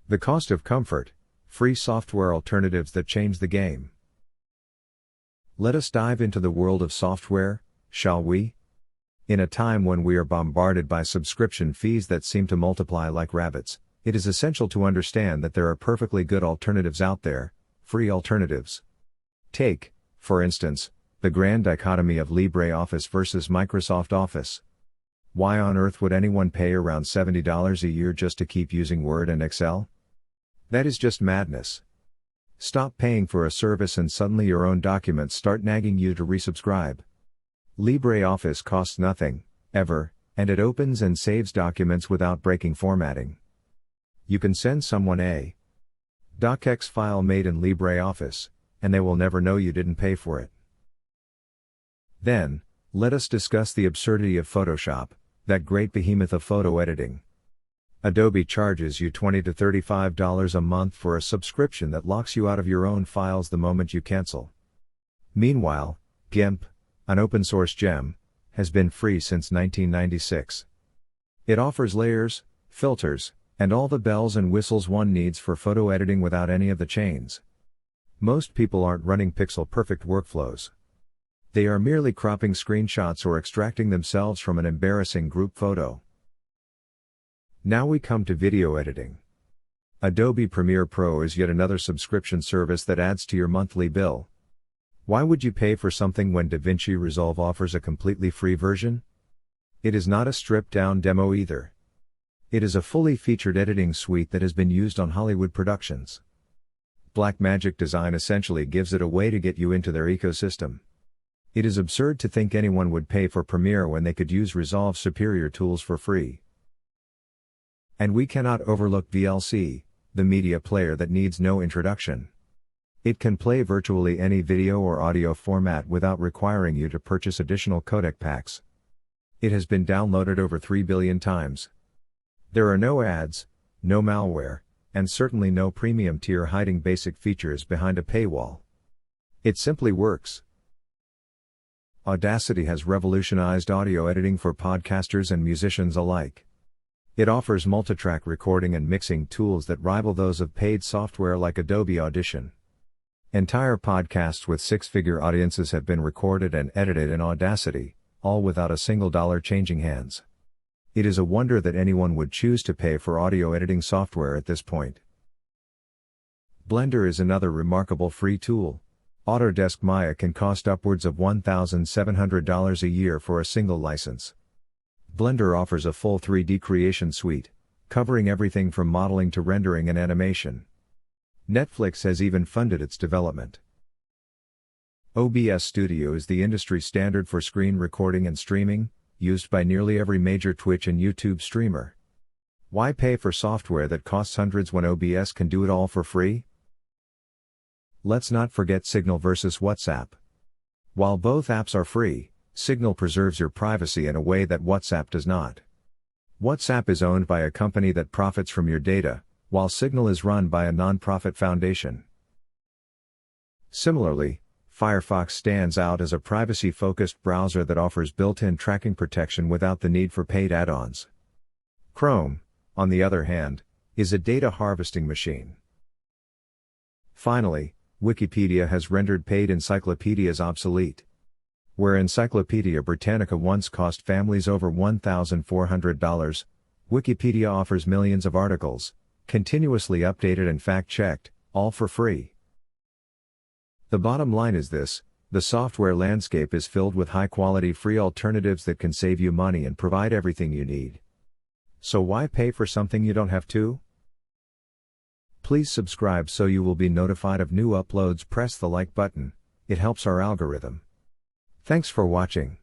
The cost of comfort, free software alternatives that change the game. Let us dive into the world of software, shall we? In a time when we are bombarded by subscription fees that seem to multiply like rabbits, it is essential to understand that there are perfectly good alternatives out there, free alternatives. Take, for instance, the grand dichotomy of LibreOffice versus Microsoft Office. Why on earth would anyone pay around $70 a year just to keep using Word and Excel? That is just madness. Stop paying for a service and suddenly your own documents start nagging you to resubscribe. LibreOffice costs nothing, ever, and it opens and saves documents without breaking formatting. You can send someone a docx file made in LibreOffice, and they will never know you didn't pay for it. Then, let us discuss the absurdity of Photoshop, that great behemoth of photo editing. Adobe charges you $20 to $35 a month for a subscription that locks you out of your own files the moment you cancel. Meanwhile, GIMP, an open source gem, has been free since 1996. It offers layers, filters, and all the bells and whistles one needs for photo editing without any of the chains. Most people aren't running pixel-perfect workflows. They are merely cropping screenshots or extracting themselves from an embarrassing group photo. Now we come to video editing. Adobe Premiere Pro is yet another subscription service that adds to your monthly bill. Why would you pay for something when DaVinci Resolve offers a completely free version? It is not a stripped-down demo either. It is a fully featured editing suite that has been used on Hollywood productions. Blackmagic Design essentially gives it a way to get you into their ecosystem. It is absurd to think anyone would pay for Premiere when they could use Resolve's superior tools for free. And we cannot overlook VLC, the media player that needs no introduction. It can play virtually any video or audio format without requiring you to purchase additional codec packs. It has been downloaded over 3 billion times. There are no ads, no malware, and certainly no premium tier hiding basic features behind a paywall. It simply works. Audacity has revolutionized audio editing for podcasters and musicians alike. It offers multitrack recording and mixing tools that rival those of paid software like Adobe Audition. Entire podcasts with six-figure audiences have been recorded and edited in Audacity, all without a single dollar changing hands. It is a wonder that anyone would choose to pay for audio editing software at this point. Blender is another remarkable free tool. Autodesk Maya can cost upwards of $1,700 a year for a single license. Blender offers a full 3D creation suite, covering everything from modeling to rendering and animation. Netflix has even funded its development. OBS Studio is the industry standard for screen recording and streaming, used by nearly every major Twitch and YouTube streamer. Why pay for software that costs hundreds when OBS can do it all for free? Let's not forget Signal versus WhatsApp. While both apps are free, Signal preserves your privacy in a way that WhatsApp does not. WhatsApp is owned by a company that profits from your data, while Signal is run by a non-profit foundation. Similarly, Firefox stands out as a privacy-focused browser that offers built-in tracking protection without the need for paid add-ons. Chrome, on the other hand, is a data harvesting machine. Finally, Wikipedia has rendered paid encyclopedias obsolete. Where Encyclopedia Britannica once cost families over $1,400, Wikipedia offers millions of articles, continuously updated and fact-checked, all for free. The bottom line is this: the software landscape is filled with high-quality free alternatives that can save you money and provide everything you need. So why pay for something you don't have to? Please subscribe so you will be notified of new uploads. Press the like button, it helps our algorithm. Thanks for watching.